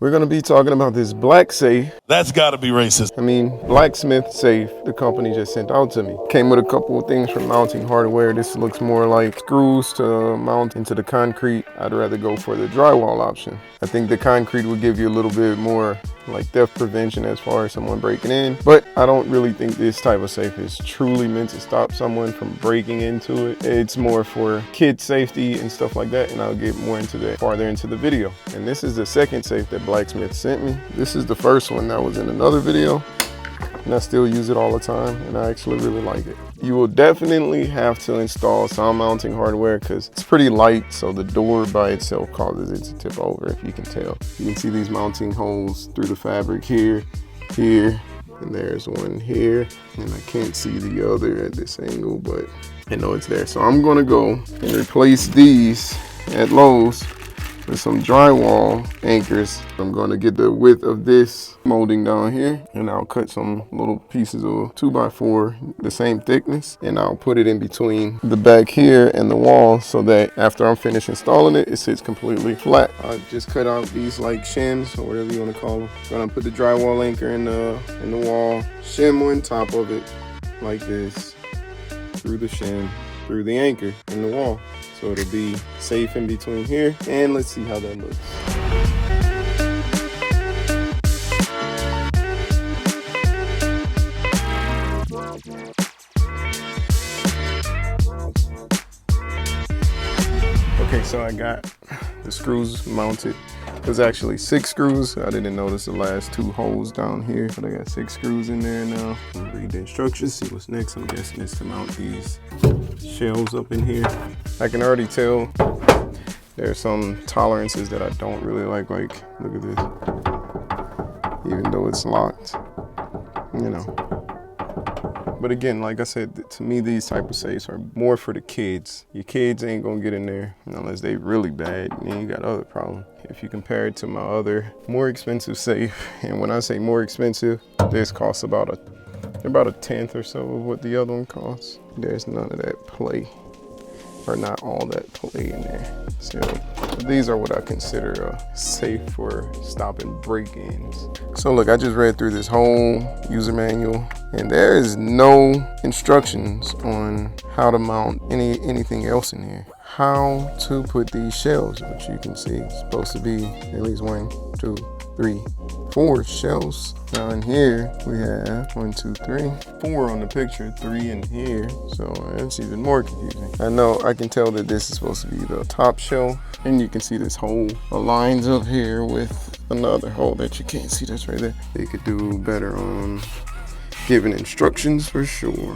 We're gonna be talking about this black safe. That's gotta be racist. I mean, Blacksmith safe the company just sent out to me. Came with a couple of things for mounting hardware. This looks more like screws to mount into the concrete. I'd rather go for the drywall option. I think the concrete would give you a little bit more like theft prevention as far as someone breaking in, but I don't really think this type of safe is truly meant to stop someone from breaking into it. It's more for kid safety and stuff like that, and I'll get more into that farther into the video. And this is the second safe that Blacksmith sent me. This is the first one that was in another video, and I still use it all the time, and I actually really like it. You will definitely have to install some mounting hardware because it's pretty light, so the door by itself causes it to tip over, if you can tell. You can see these mounting holes through the fabric here, here, and there's one here, and I can't see the other at this angle, but I know it's there. So I'm gonna go and replace these at Lowe's with some drywall anchors. I'm going to get the width of this molding down here, and I'll cut some little pieces of 2x4 the same thickness, and I'll put it in between the back here and the wall so that after I'm finished installing it, it sits completely flat. I just cut out these like shims or whatever you want to call them. I'm gonna put the drywall anchor in the wall, shim on top of it like this, through the shim, through the anchor in the wall. So it'll be safe in between here, and let's see how that looks. Okay, so I got the screws mounted. There's actually 6 screws. I didn't notice the last 2 holes down here, but I got 6 screws in there now. I'll read the instructions, see what's next. I'm guessing it's to mount these shelves up in here. I can already tell there's some tolerances that I don't really like look at this. Even though it's locked, you know. But again, like I said, to me, these type of safes are more for the kids. Your kids ain't gonna get in there unless they really bad, and then you got other problems. If you compare it to my other more expensive safe, and when I say more expensive, this costs about a 1/10 or so of what the other one costs. There's none of that play, or not all that play in there. So these are what I consider a safe for stopping break-ins. So look, I just read through this whole user manual, and there is no instructions on how to mount anything else in here. How to put these shelves, which you can see it's supposed to be at least 1, 2, 3, 4 shelves. Now in here we have 1, 2, 3, 4 on the picture, 3 in here. So that's even more confusing. I know I can tell that this is supposed to be the top shelf, and you can see this hole aligns up here with another hole that you can't see that's right there. They could do better on giving instructions for sure.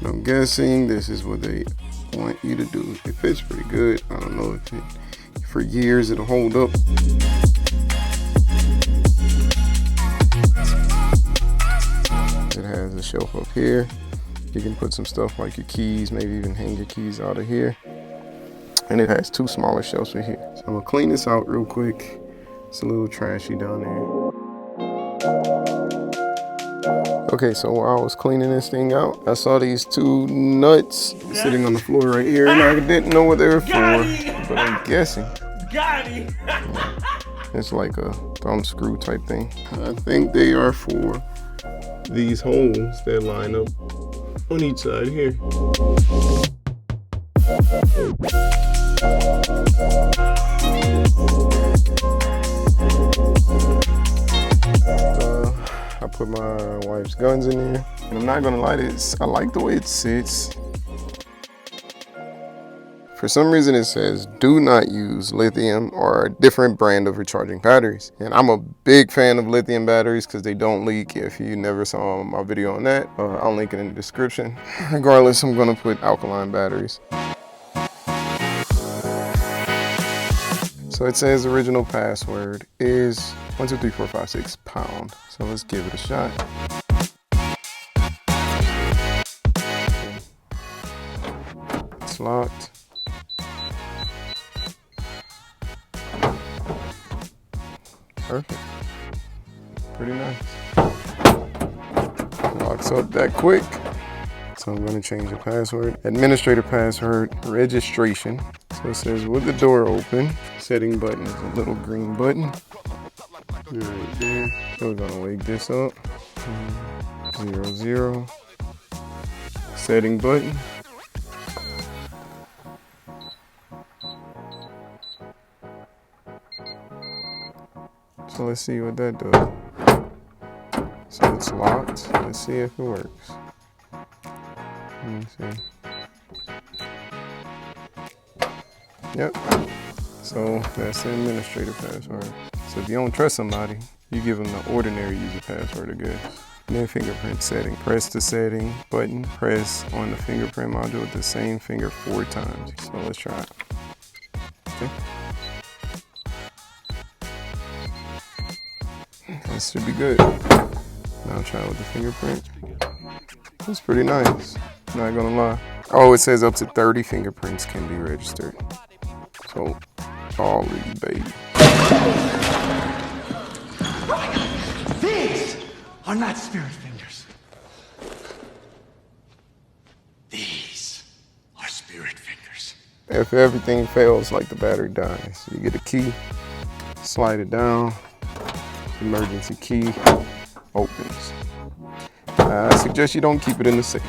But I'm guessing this is what they want you to do. It fits pretty good. I don't know if for years it'll hold up. It has a shelf up here. You can put some stuff like your keys, maybe even hang your keys out of here. And it has 2 smaller shelves right here. So I'm gonna clean this out real quick. It's a little trashy down there. Okay, so while I was cleaning this thing out, I saw these 2 nuts sitting on the floor right here, and I didn't know what they were for, but I'm guessing it's like a thumb screw type thing. I think they are for these holes that line up on each side here. I put my wife's guns in there, and I'm not gonna lie, I like the way it sits. For some reason it says do not use lithium or a different brand of recharging batteries. And I'm a big fan of lithium batteries because they don't leak. If you never saw my video on that, I'll link it in the description. Regardless, I'm gonna put alkaline batteries. So it says original password is 1, 2, 3, 4, 5, 6 pound. So let's give it a shot. It's locked. Perfect. Pretty nice. Locks up that quick. So I'm gonna change the password. Administrator password, registration. So it says with the door open, setting button is a little green button. Right there. So we're gonna wake this up. 0, 0. Setting button. So let's see what that does. So it's locked. Let's see if it works. Let me see. Yep. So that's the administrator password. So if you don't trust somebody, you give them the ordinary user password, I guess. And then fingerprint setting. Press the setting button. Press on the fingerprint module with the same finger 4 times. So let's try it. Okay. This should be good. Now try it with the fingerprint. That's pretty nice. Not gonna lie. Oh, it says up to 30 fingerprints can be registered. So, all of you, baby. These are not spirit fingers. These are spirit fingers. If everything fails, like the battery dies, you get a key, slide it down, emergency key opens. I suggest you don't keep it in the safe.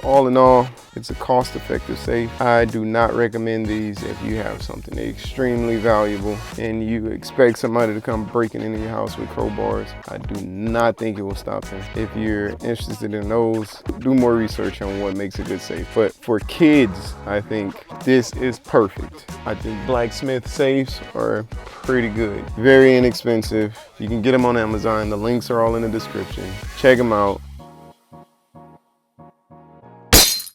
All in all, it's a cost-effective safe. I do not recommend these if you have something extremely valuable and you expect somebody to come breaking into your house with crowbars. I do not think it will stop them. If you're interested in those, do more research on what makes a good safe. But for kids, I think this is perfect. I think blacksmith safes are pretty good. Very inexpensive. You can get them on Amazon. The links are all in the description. Check them out.